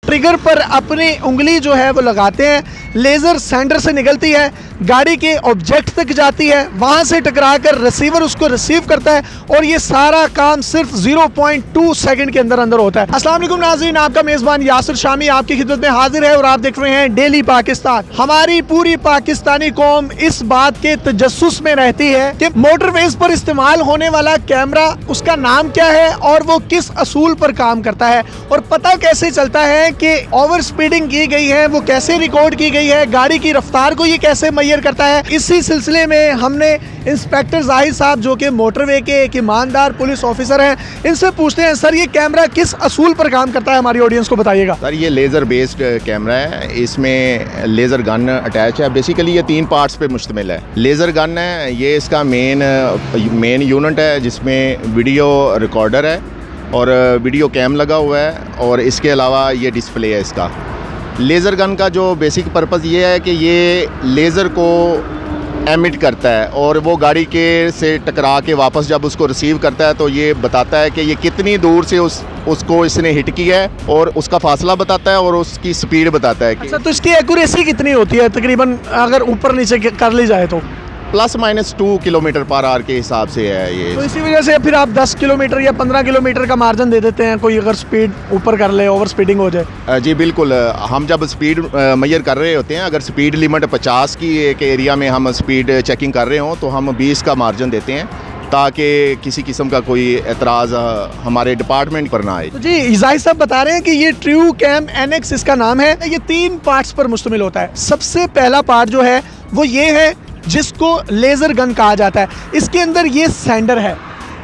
Trigger पर अपनी उंगली जो है वो लगाते हैं, लेज़र सेंटर से निकलती है, गाड़ी के ऑब्जेक्ट तक जाती है, वहाँ से टकराकर रिसीवर उसको रिसीव करता है और ये सारा काम सिर्फ 0.2 सेकंड के अंदर अंदर होता है। अस्सलाम वालेकुम नाज़रीन, आपका मेज़बान यासिर शामी आपकी खिदमत में हाजिर है और आप देख रहे हैं डेली पाकिस्तान। हमारी पूरी पाकिस्तानी कौम इस बात के तजस्सुस में रहती है कि मोटरवेज पर इस्तेमाल होने वाला कैमरा, उसका नाम क्या है और वो किस असूल पर काम करता है और पता कैसे चलता है कि ओवर स्पीडिंग की गई है, वो कैसे रिकॉर्ड की गई है, गाड़ी की रफ्तार को ये कैसे मैयर करता है। इसी सिलसिले में हमने इंस्पेक्टर जाहिद साहब जो कि मोटरवे के एक ईमानदार पुलिस ऑफिसर हैं, इनसे पूछते हैं सर ये कैमरा किस असूल पर काम करता है, हमारी ऑडियंस को बताइएगा। सर ये लेज़र बेस्ड कैमरा है, इसमें लेज़र गन अटैच है। बेसिकली ये 3 पार्ट्स पे मुश्तमिल है। लेज़र गन है, ये इसका मेन यूनिट है जिसमें वीडियो रिकॉर्डर है और वीडियो कैम लगा हुआ है और इसके अलावा ये डिस्प्ले है इसका। लेज़र गन का जो बेसिक पर्पज़ ये है कि ये लेज़र को एमिट करता है और वो गाड़ी के से टकरा के वापस जब उसको रिसीव करता है तो ये बताता है कि ये कितनी दूर से उसको इसने हिट किया है और उसका फासला बताता है और उसकी स्पीड बताता है। अच्छा, तो इसकी एक्यूरेसी कितनी होती है तकरीबन अगर ऊपर नीचे कर ली जाए तो? +- 2 किलोमीटर पर आवर के हिसाब से है ये। तो इसी वजह से फिर आप 10 किलोमीटर या 15 किलोमीटर का मार्जिन दे देते हैं कोई अगर स्पीड ऊपर कर ले, ओवर स्पीडिंग हो जाए। जी बिल्कुल, हम जब स्पीड मेजर कर रहे होते हैं, अगर स्पीड लिमिट 50 की एक एरिया में हम स्पीड चेकिंग कर रहे हों तो हम 20 का मार्जिन देते हैं ताकि किसी किस्म का कोई एतराज़ हमारे डिपार्टमेंट पर ना आए। तो जी जाहिद साहब बता रहे हैं कि ये ट्रू कैम NX इसका नाम है। ये 3 पार्ट्स पर मुश्तमिल होता है। सबसे पहला पार्ट जो है वो ये है जिसको लेज़र गन कहा जाता है। इसके अंदर ये सेंडर है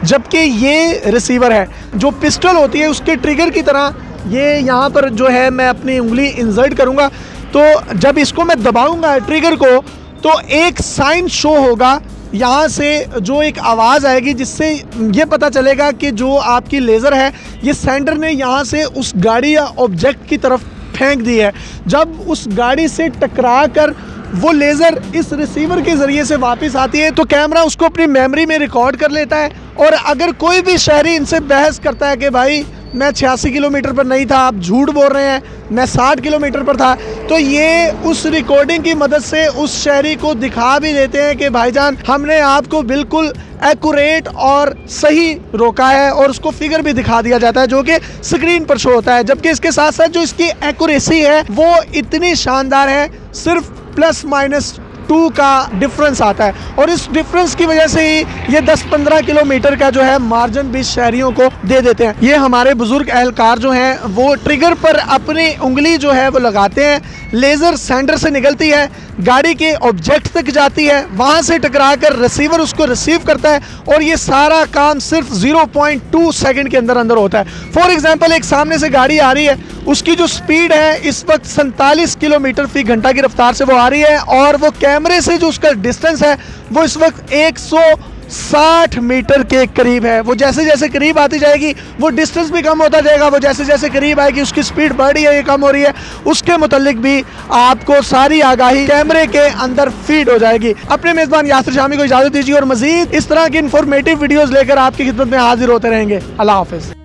जबकि ये रिसीवर है। जो पिस्टल होती है उसके ट्रिगर की तरह ये यहाँ पर जो है मैं अपनी उंगली इंसर्ट करूँगा तो जब इसको मैं दबाऊँगा ट्रिगर को तो एक साइन शो होगा, यहाँ से जो एक आवाज़ आएगी जिससे ये पता चलेगा कि जो आपकी लेज़र है ये सेंडर ने यहाँ से उस गाड़ी या ऑब्जेक्ट की तरफ फेंक दी है। जब उस गाड़ी से टकरा कर वो लेज़र इस रिसीवर के ज़रिए से वापस आती है तो कैमरा उसको अपनी मेमोरी में रिकॉर्ड कर लेता है और अगर कोई भी शहरी इनसे बहस करता है कि भाई मैं 86 किलोमीटर पर नहीं था, आप झूठ बोल रहे हैं, मैं 60 किलोमीटर पर था, तो ये उस रिकॉर्डिंग की मदद से उस शहरी को दिखा भी देते हैं कि भाईजान हमने आपको बिल्कुल एक्यूरेट और सही रोका है और उसको फिगर भी दिखा दिया जाता है जो कि स्क्रीन पर शो होता है। जबकि इसके साथ साथ जो इसकी एक्यूरेसी है वो इतनी शानदार है, सिर्फ +- 2 का डिफरेंस आता है और इस डिफरेंस की वजह से ही ये 10-15 किलोमीटर का जो है मार्जिन भी शहरियों को दे देते हैं। ये हमारे बुजुर्ग एहलकार जो हैं वो ट्रिगर पर अपनी उंगली जो है वो लगाते हैं, लेज़र सेंटर से निकलती है, गाड़ी के ऑब्जेक्ट तक जाती है, वहाँ से टकराकर रिसीवर उसको रिसीव करता है और ये सारा काम सिर्फ 0.2 सेकंड के अंदर अंदर होता है। फॉर एग्जांपल एक सामने से गाड़ी आ रही है, उसकी जो स्पीड है इस वक्त 47 किलोमीटर फी घंटा की रफ्तार से वो आ रही है और वो कैमरे से जो उसका डिस्टेंस है वो इस वक्त 160 मीटर के करीब है। वो जैसे जैसे करीब आती जाएगी वो डिस्टेंस भी कम होता जाएगा, वो जैसे जैसे करीब आएगी उसकी स्पीड बढ़ रही है या कम हो रही है, उसके मुतालिक भी आपको सारी आगाही कैमरे के अंदर फीड हो जाएगी। अपने मेज़बान यासिर शामी को इजाज़त दीजिए और मज़ीद इस तरह की इंफॉर्मेटिव वीडियोज़ लेकर आपकी खिदमत में हाजिर होते रहेंगे। अल्लाह हाफ़िज़।